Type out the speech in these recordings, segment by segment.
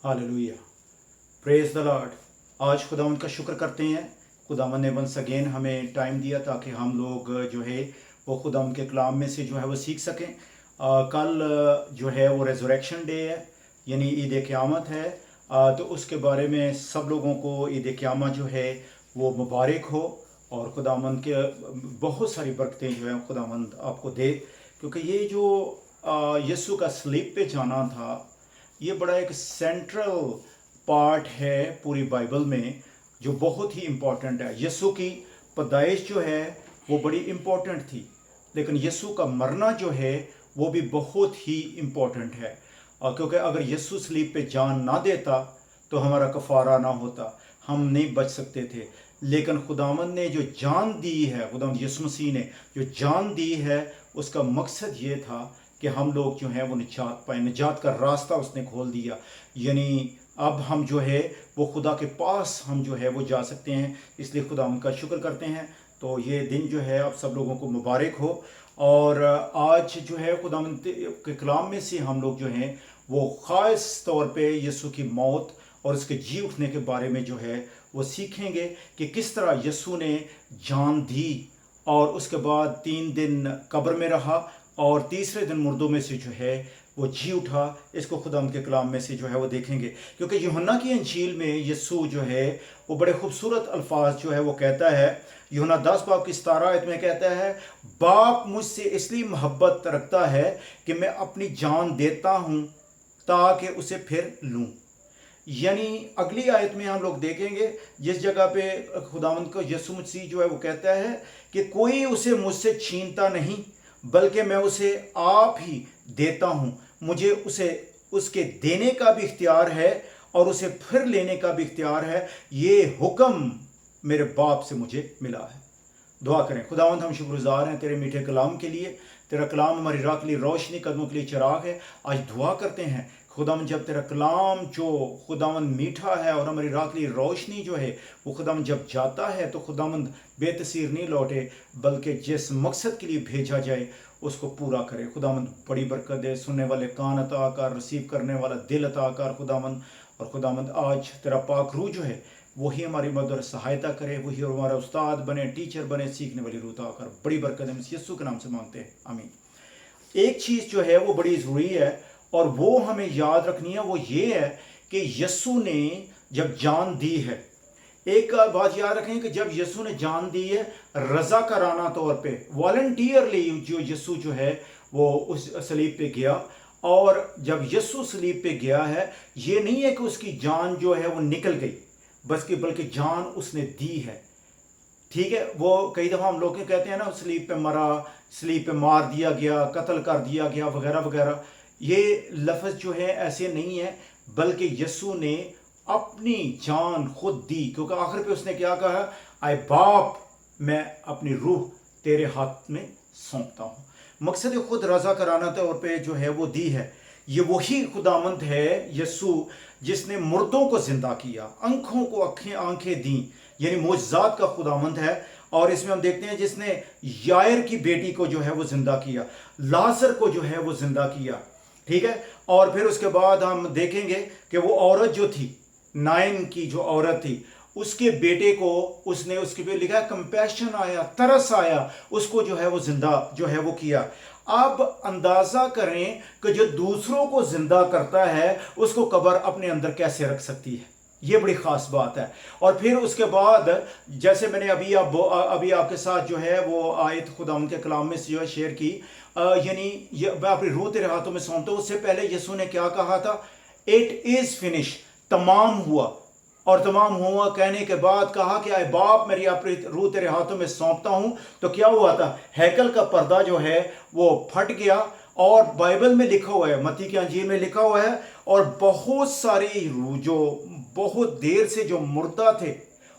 Hallelujah, praise the Lord. आज खुदावंद का शुक्र करते हैं। खुदावंद ने वंस अगेन हमें टाइम दिया ताकि हम लोग जो है वो खुदावंद के कलाम में से जो है वो सीख सकें। कल जो है वो रेजरेक्शन डे है, यानी ईद क़यामत है। तो उसके बारे में सब लोगों को ईद क़यामत जो है वो मुबारक हो और खुदावंद के बहुत सारी बरकतें जो है खुदावंद आपको दे, क्योंकि ये जो यीशु का स्लीप पे जाना था, ये बड़ा एक सेंट्रल पार्ट है पूरी बाइबल में, जो बहुत ही इम्पोर्टेंट है। यीशु की पैदाइश जो है वो बड़ी इम्पोर्टेंट थी, लेकिन यीशु का मरना जो है वो भी बहुत ही इम्पोर्टेंट है। क्योंकि अगर यीशु स्लीप पे जान ना देता तो हमारा कफ़ारा ना होता, हम नहीं बच सकते थे। लेकिन खुदावंद ने जो जान दी है, खुदावंद यीशु मसीह ने जो जान दी है, उसका मकसद ये था कि हम लोग जो है वो निजात पाए। निजात का रास्ता उसने खोल दिया, यानी अब हम जो है वो खुदा के पास हम जो है वो जा सकते हैं। इसलिए खुदा उनका शुक्र करते हैं। तो ये दिन जो है आप सब लोगों को मुबारक हो। और आज जो है खुदा के कलाम में से हम लोग जो हैं वो ख़ास तौर पे यीशु की मौत और उसके जी उठने के बारे में जो है वो सीखेंगे कि किस तरह यीशु ने जान दी और उसके बाद 3 दिन कब्र में रहा और तीसरे दिन मुर्दों में से जो है वो जी उठा। इसको खुदा उनके कलाम में से जो है वो देखेंगे, क्योंकि यूहन्ना की इंजील में यीशु जो है वो बड़े खूबसूरत अल्फाज जो है वो कहता है। यूहन्ना 10 बाब की 17 आयत में कहता है, बाप मुझसे इसलिए मोहब्बत रखता है कि मैं अपनी जान देता हूँ ताकि उसे फिर लूँ। यानी अगली आयत में हम लोग देखेंगे जिस जगह पे खुदावंद को यीशु मसीह जो है वो कहता है कि कोई उसे मुझसे छीनता नहीं, बल्कि मैं उसे आप ही देता हूँ। मुझे उसे उसके देने का भी इख्तियार है और उसे फिर लेने का भी इख्तियार है। ये हुक्म मेरे बाप से मुझे मिला है। दुआ करें। खुदावंद हम शुक्रगुजार हैं तेरे मीठे कलाम के लिए। तेरा कलाम हमारी राह के लिए रोशनी, कदमों के लिए चिराग है। आज दुआ करते हैं खुदावंद, जब तेरा कलाम जो खुदावंद मीठा है और हमारी राह के लिए रोशनी जो है वो खुदावंद जब जाता है तो खुदावंद बेतसीर नहीं लौटे, बल्कि जिस मकसद के लिए भेजा जाए उसको पूरा करे। खुदावंद बड़ी बरकत दे, सुनने वाले कान अता कर, रिसीव करने वाला दिल अता कर खुदावंद। और खुदावंद आज तेरा पाक रूह जो है वही हमारी मदद और सहायता करे, वही हमारा उस्ताद बने, टीचर बने, सीखने वाली रूह अता कर। बड़ी बरकत हम यीशु के नाम से मांगते हैं, आमीन। एक चीज़ जो है वो बड़ी ज़रूरी है और वो हमें याद रखनी है, वो ये है कि यीशु ने जब जान दी है, एक बात याद रखें कि जब यीशु ने जान दी है रज़ाकाराना तौर पे, वॉलंटियरली जो यीशु जो है वो उस सलीब पे गया। और जब यीशु सलीब पे गया है, ये नहीं है कि उसकी जान जो है वो निकल गई, बल्कि जान उसने दी है। ठीक है, वो कई दफ़ा हम लोग कहते हैं ना सलीब पे मरा, सलीब पे मार दिया गया, कत्ल कर दिया गया वगैरह वगैरह। ये लफ्ज़ जो है ऐसे नहीं है, बल्कि यीशु ने अपनी जान खुद दी, क्योंकि आखिर पे उसने क्या कहा, आए बाप मैं अपनी रूह तेरे हाथ में सौंपता हूँ। मकसद खुद रज़ा कराना तौर पे जो है वो दी है। ये वही खुदावंद है यीशु जिसने मुर्दों को जिंदा किया, आंखों को आंखें दी, यानी मोजज़ात का खुदावंद है। और इसमें हम देखते हैं जिसने यायर की बेटी को जो है वो जिंदा किया, लाजर को जो है वो जिंदा किया। ठीक है, और फिर उसके बाद हम देखेंगे कि वो औरत जो थी, नाइन की जो औरत थी, उसके बेटे को उसने उसके पे लिखा कंपैशन आया, तरस आया, उसको जो है वो जिंदा जो है वो किया। अब अंदाजा करें कि जो दूसरों को जिंदा करता है उसको कब्र अपने अंदर कैसे रख सकती है। ये बड़ी ख़ास बात है। और फिर उसके बाद जैसे मैंने अभी आपके साथ जो है वो आयत खुदा उनके कलाम में जो है शेयर की, यानी मैं अपनी रूह तेरे हाथों में सौंपता हूँ। उससे पहले यीशु ने क्या कहा था, इट इज़ फिनिश, तमाम हुआ। और तमाम हुआ कहने के बाद कहा कि आए बाप मेरी अपनी रूह तेरे हाथों में सौंपता हूँ। तो क्या हुआ था, हैकल का पर्दा जो है वो फट गया। और बाइबल में लिखा हुआ है, मत्ती की अंजील में लिखा हुआ है, और बहुत सारे जो बहुत देर से जो मुर्दा थे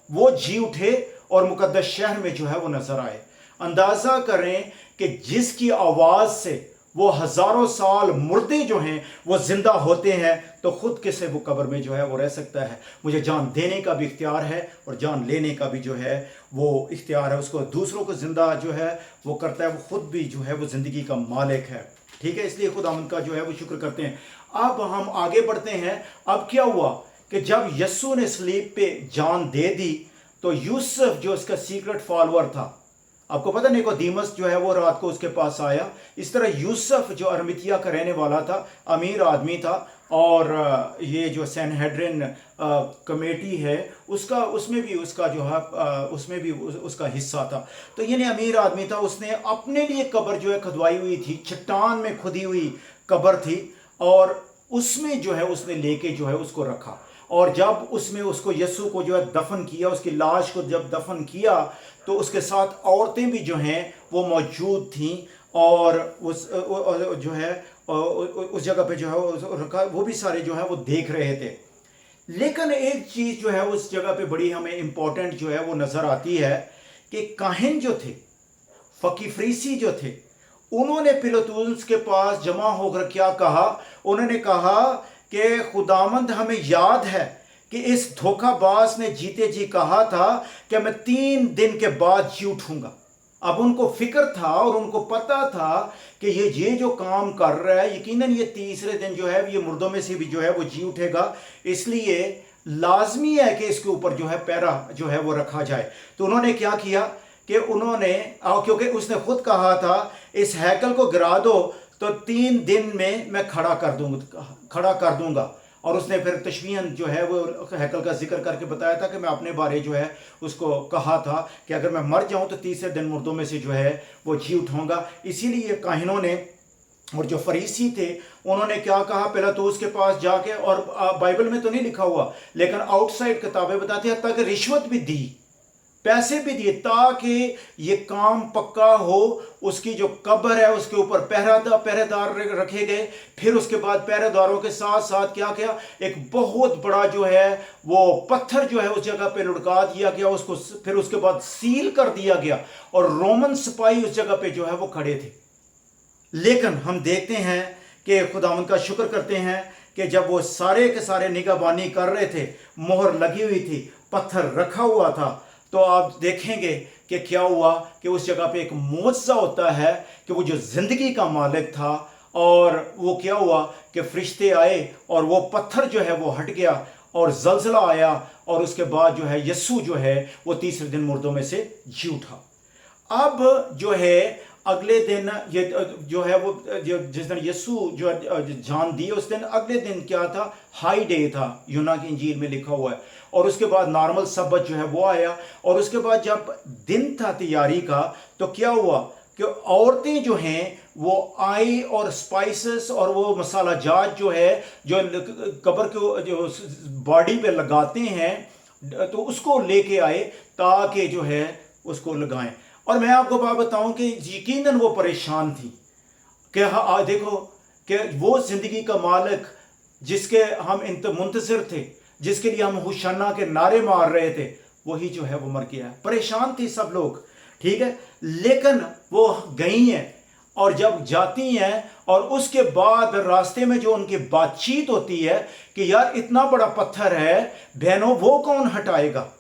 वो जी उठे और मुकद्दस शहर में जो है वो नजर आए। अंदाजा करें कि जिसकी आवाज से वो हजारों साल मुर्दे जो हैं वो जिंदा होते हैं, तो खुद कैसे वो कब्र में जो है वो रह सकता है। मुझे जान देने का भी इख्तियार है और जान लेने का भी जो है वो इख्तियार है। उसको दूसरों को जिंदा जो है वो करता है, वो खुद भी जो है वो जिंदगी का मालिक है। ठीक है, इसलिए खुदा उनका जो है वो शुक्र करते हैं। अब हम आगे बढ़ते हैं। अब क्या हुआ कि जब यस्सु ने सलीब पे जान दे दी तो यूसुफ जो उसका सीक्रेट फॉलोअर था, आपको पता निकोदेमुस जो है वो रात को उसके पास आया। इस तरह यूसुफ जो अरमितिया का रहने वाला था, अमीर आदमी था, और ये जो सैनहेड्रिन कमेटी है उसमें भी उसका जो है उसमें भी उसका हिस्सा था। तो ये अमीर आदमी था, उसने अपने लिए कब्र जो है खुदवाई हुई थी, चट्टान में खुदी हुई कब्र थी, और उसमें जो है उसने लेके जो है उसको रखा। और जब उसमें उसको यस्सु को जो है दफन किया, उसकी लाश को जब दफन किया तो उसके साथ औरतें भी जो हैं वो मौजूद थीं, और उस जो है उस जगह पे जो है रखा, वो भी सारे जो है वो देख रहे थे। लेकिन एक चीज़ जो है उस जगह पे बड़ी हमें इम्पोर्टेंट जो है वो नज़र आती है कि काहिन जो थे, फकी फरीसी जो थे, उन्होंने पिलातुस के पास जमा होकर क्या कहा? उन्होंने कहा कि खुदावंद हमें याद है कि इस धोखाबाज ने जीते जी कहा था कि मैं 3 दिन के बाद जी उठूंगा। अब उनको फिक्र था और उनको पता था कि ये जो काम कर रहा है यकीनन ये तीसरे दिन जो है ये मुर्दों में से भी जो है वो जी उठेगा, इसलिए लाजमी है कि इसके ऊपर जो है पैरा जो है वो रखा जाए। तो उन्होंने क्या किया कि उन्होंने, क्योंकि उसने खुद कहा था इस हैकल को गिरा दो तो 3 दिन में मैं खड़ा कर दूंगा। और उसने फिर तशबीहन जो है वो हैकल का जिक्र करके बताया था कि मैं अपने बारे जो है उसको कहा था कि अगर मैं मर जाऊं तो तीसरे दिन मुर्दों में से जो है वो जी उठाऊंगा। इसीलिए काहिनों ने और जो फरीसी थे उन्होंने क्या कहा, पिलातुस के पास जाके, और बाइबल में तो नहीं लिखा हुआ लेकिन आउटसाइड किताबें बताती हैं तक रिश्वत भी दी, पैसे भी दिए ताकि ये काम पक्का हो। उसकी जो कब्र है उसके ऊपर पहरेदार रखे गए। फिर उसके बाद पहरेदारों के साथ साथ क्या किया, एक बहुत बड़ा जो है वो पत्थर जो है उस जगह पे लुढ़का दिया गया, उसको फिर उसके बाद सील कर दिया गया, और रोमन सिपाही उस जगह पे जो है वो खड़े थे। लेकिन हम देखते हैं कि खुदावंद का शुक्र करते हैं कि जब वो सारे के सारे निगहबानी कर रहे थे, मोहर लगी हुई थी, पत्थर रखा हुआ था, तो आप देखेंगे कि क्या हुआ कि उस जगह पे एक मौजज़ा होता है कि वो जो ज़िंदगी का मालिक था, और वो क्या हुआ कि फरिश्ते आए और वो पत्थर जो है वो हट गया और जलजला आया, और उसके बाद जो है यस्सु जो है वो तीसरे दिन मुर्दों में से जी उठा। अब जो है अगले दिन ये जो है वो जिस दिन यस्सु जो जान दी उस दिन अगले दिन क्या था, हाई डे था, यूना की इंजील में लिखा हुआ है। और उसके बाद नॉर्मल सब्बत जो है वो आया, और उसके बाद जब दिन था तैयारी का तो क्या हुआ कि औरतें जो हैं वो आई और स्पाइसेस और वो मसाला जात जो है जो कब्र के जो बॉडी पे लगाते हैं तो उसको लेके आए ताकि जो है उसको लगाएं। और मैं आपको बात बताऊं कि यकीनन वो परेशान थी कि हाँ देखो कि वो जिंदगी का मालिक जिसके हम मुंतज़िर थे, जिसके लिए हम हुशाना के नारे मार रहे थे, वही जो है वो मर गया है। परेशान थी सब लोग, ठीक है, लेकिन वो गई हैं, और जब जाती हैं और उसके बाद रास्ते में जो उनकी बातचीत होती है कि यार इतना बड़ा पत्थर है बहनों, वो कौन हटाएगा,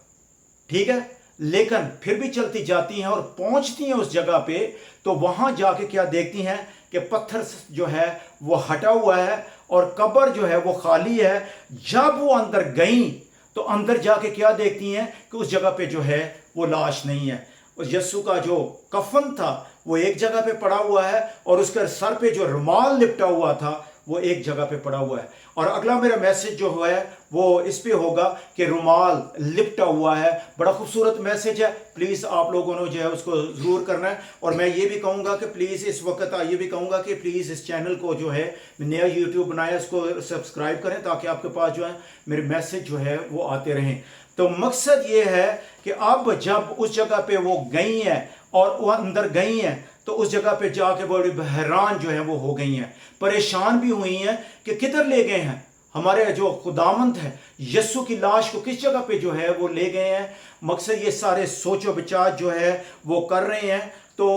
ठीक है, लेकिन फिर भी चलती जाती हैं और पहुंचती हैं उस जगह पे, तो वहां जाके क्या देखती हैं कि पत्थर जो है वो हटा हुआ है और कब्र जो है वो खाली है। जब वो अंदर गई तो अंदर जाके क्या देखती हैं कि उस जगह पे जो है वो लाश नहीं है। उस यस्सु का जो कफन था वो एक जगह पे पड़ा हुआ है, और उसके सर पे जो रुमाल लिपटा हुआ था वो एक जगह पे पड़ा हुआ है। और अगला मेरा मैसेज जो है वो इस पे होगा कि रुमाल लिपटा हुआ है। बड़ा खूबसूरत मैसेज है, प्लीज़ आप लोगों ने जो है उसको ज़रूर करना है। और मैं ये भी कहूँगा कि प्लीज़ इस वक्त ये भी कहूँगा कि प्लीज़ इस चैनल को जो है नया यूट्यूब बनाया उसको सब्सक्राइब करें ताकि आपके पास जो है मेरे मैसेज जो है वो आते रहें। तो मकसद ये है कि अब जब उस जगह पे वो गई हैं और वो अंदर गई हैं तो उस जगह पे जाके बड़ी हैरान जो है वो हो गई हैं, परेशान भी हुई हैं कि किधर ले गए हैं हमारे जो खुदावंद है, यस्सु की लाश को किस जगह पे जो है वो ले गए हैं। मकसद ये सारे सोचो विचार जो है वो कर रहे हैं। तो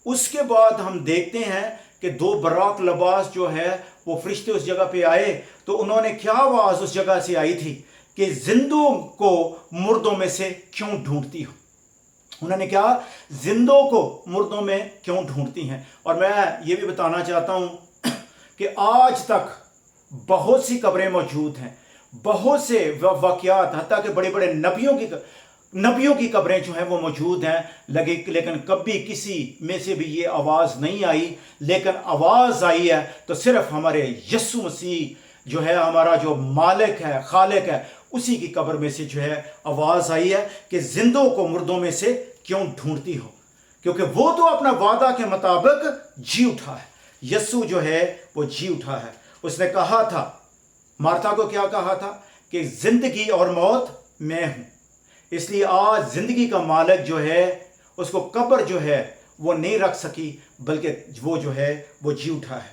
उसके बाद हम देखते हैं कि 2 बराक लबास जो है वो फरिश्ते उस जगह पे आए, तो उन्होंने क्या आवाज़ उस जगह से आई थी कि जिंदों को मुर्दों में से क्यों ढूंढती हो। उन्होंने क्या, जिंदों को मुर्दों में क्यों ढूंढती हैं। और मैं ये भी बताना चाहता हूं कि आज तक बहुत सी कब्रें मौजूद हैं, बहुत से वाक़यात, हत्ता कि बड़े बड़े नबियों की कब्रें जो हैं वो मौजूद हैं, लेकिन कभी किसी में से भी ये आवाज़ नहीं आई। लेकिन आवाज़ आई है तो सिर्फ हमारे यीशु मसीह जो है, हमारा जो मालिक है, खालिक है, उसी की कब्र में से जो है आवाज़ आई है कि जिंदों को मुर्दों में से क्यों ढूंढती हो, क्योंकि वो तो अपना वादा के मुताबिक जी उठा है। यीशु जो है वो जी उठा है। उसने कहा था, मार्था को क्या कहा था कि जिंदगी और मौत मैं हूं। इसलिए आज जिंदगी का मालिक जो है, उसको कब्र जो है वो नहीं रख सकी, बल्कि वो जो है वो जी उठा है।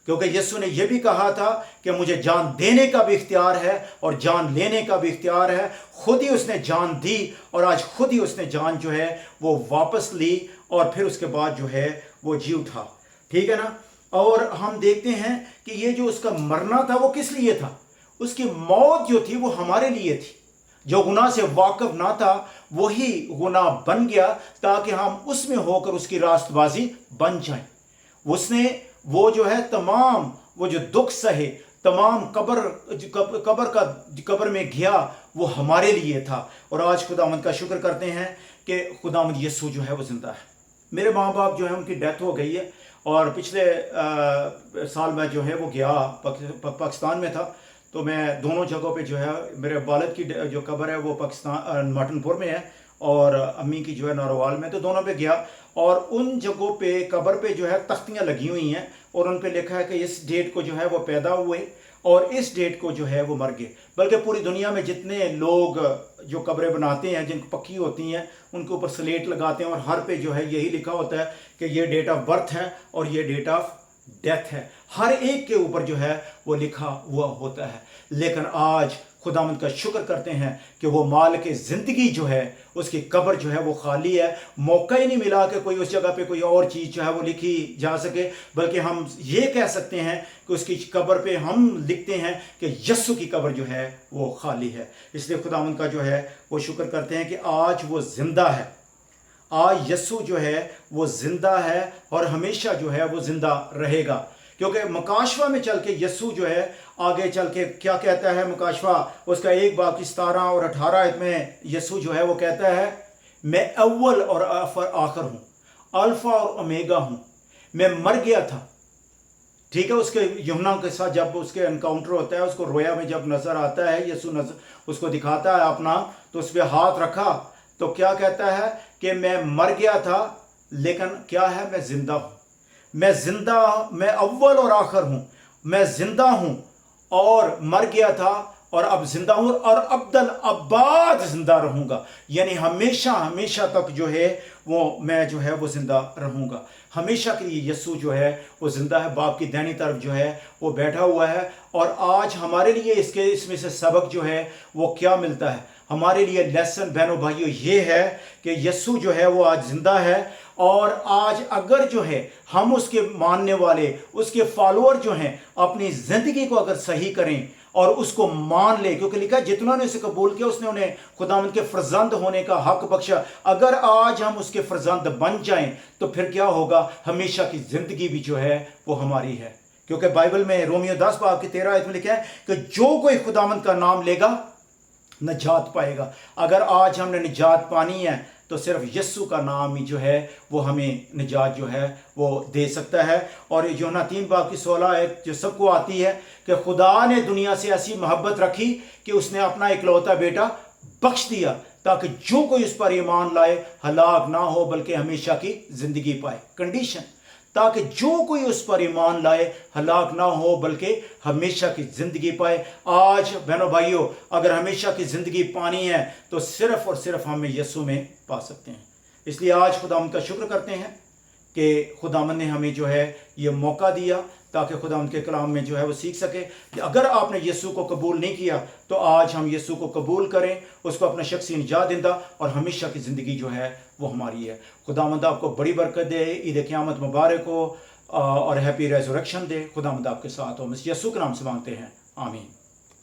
क्योंकि यीशु ने यह भी कहा था कि मुझे जान देने का भी इख्तियार है और जान लेने का भी इख्तियार है। खुद ही उसने जान दी और आज खुद ही उसने जान जो है वो वापस ली और फिर उसके बाद जो है वो जी उठा। ठीक है ना। और हम देखते हैं कि ये जो उसका मरना था वो किस लिए था। उसकी मौत जो थी वो हमारे लिए थी। जो गुनाह से वाकिफ ना था वही गुनाह बन गया ताकि हम उसमें होकर उसकी रास्तबाजी बन जाएं। उसने वो जो है तमाम वो जो दुख सहे, तमाम कब्र में गया, वो हमारे लिए था। और आज खुदावंद का शुक्र करते हैं कि खुदावंद यीशु जो है वो जिंदा है। मेरे माँ बाप जो है उनकी डेथ हो गई है और पिछले साल में जो है वो गया पाकिस्तान में था, तो मैं दोनों जगहों पे जो है, मेरे वालिद की जो कब्र है वो पाकिस्तान मटनपुर में है और अम्मी की जो है नारोवाल में, तो दोनों पे गया और उन जगहों पे कब्र पे जो है तख्तियाँ लगी हुई हैं और उन पे लिखा है कि इस डेट को जो है वो पैदा हुए और इस डेट को जो है वो मर गए। बल्कि पूरी दुनिया में जितने लोग जो कब्रें बनाते हैं जिनको पक्की होती हैं उनके ऊपर स्लेट लगाते हैं और हर पे जो है यही लिखा होता है कि ये डेट ऑफ बर्थ है और ये डेट ऑफ डेथ है। हर एक के ऊपर जो है वो लिखा हुआ होता है। लेकिन आज खुदावंद का शुक्र करते हैं कि वो मालिक ज़िंदगी जो है उसकी कब्र जो है वो खाली है। मौका ही नहीं मिला कि कोई उस जगह पे कोई और चीज़ जो है वो लिखी जा सके, बल्कि हम ये कह सकते हैं कि उसकी कब्र पे हम लिखते हैं कि यीशु की कब्र जो है वो खाली है। इसलिए खुदावंद का जो है वो शुक्र करते हैं कि आज वो ज़िंदा है। आज यीशु जो है वो ज़िंदा है और हमेशा जो है वो ज़िंदा रहेगा। क्योंकि मुकाशवा में चल के यीशु जो है आगे चल के क्या कहता है, मुकाशवा उसका 1 बाब की 17 और 18 में यीशु जो है वो कहता है, मैं अव्वल और आखिर हूँ, अल्फा और ओमेगा हूँ। मैं मर गया था। ठीक है। उसके यूहन्ना के साथ जब उसके एनकाउंटर होता है, उसको रोया में जब नजर आता है, यीशु नजर उसको दिखाता है अपना, तो उस पर हाथ रखा तो क्या कहता है कि मैं मर गया था लेकिन क्या है, मैं जिंदा हूँ। मैं अव्वल और आखिर हूँ। मैं जिंदा हूँ और मर गया था और अब जिंदा हूँ और अब्दल अब्बाद जिंदा रहूँगा। यानी हमेशा हमेशा तक जो है वो मैं जो है वो जिंदा रहूँगा। हमेशा के लिए यीशु जो है वो जिंदा है, बाप की दाहिनी तरफ जो है वो बैठा हुआ है। और आज हमारे लिए इसमें से सबक जो है वो क्या मिलता है, हमारे लिए लेसन बहनों भाइयों ये है कि यीशु जो है वो आज जिंदा है। और आज अगर जो है हम उसके मानने वाले, उसके फॉलोअर जो हैं, अपनी ज़िंदगी को अगर सही करें और उसको मान ले, क्योंकि लिखा है जितना ने उसे कबूल किया उसने उन्हें खुदावंद के फर्जंद होने का हक बख्शा। अगर आज हम उसके फर्जंद बन जाएं तो फिर क्या होगा, हमेशा की ज़िंदगी भी जो है वो हमारी है। क्योंकि बाइबल में रोमियो 10 बाब की 13 आयत में लिखा है कि जो कोई खुदावंद का नाम लेगा निजात पाएगा। अगर आज हमने निजात पानी है तो सिर्फ यीशु का नाम ही जो है वो हमें निजात जो है वो दे सकता है। और यूहन्ना 3 बाब की 16 आयत जो सबको आती है कि खुदा ने दुनिया से ऐसी मोहब्बत रखी कि उसने अपना इकलौता बेटा बख्श दिया ताकि जो कोई उस पर ईमान लाए हलाक ना हो बल्कि हमेशा की जिंदगी पाए। कंडीशन, ताकि जो कोई उस पर ईमान लाए हलाक ना हो बल्कि हमेशा की ज़िंदगी पाए। आज बहनों भाइयों, अगर हमेशा की ज़िंदगी पानी है तो सिर्फ और सिर्फ हमें यीशु में पा सकते हैं। इसलिए आज खुदावंद का शुक्र करते हैं कि खुदावंद ने हमें जो है ये मौका दिया ताकि खुदावंद के कलाम में जो है वो सीख सके कि अगर आपने यीशु को कबूल नहीं किया तो आज हम यीशु को कबूल करें, उसको अपना शख्सी निजात देंदा और हमेशा की ज़िंदगी जो है वो हमारी है। खुदावंद आपको बड़ी बरकत दे, ईद क़यामत मुबारक हो और हैप्पी रेज़रेक्शन दे। खुदावंद आपके साथ हो। यीशु के नाम से मांगते हैं, आमीन।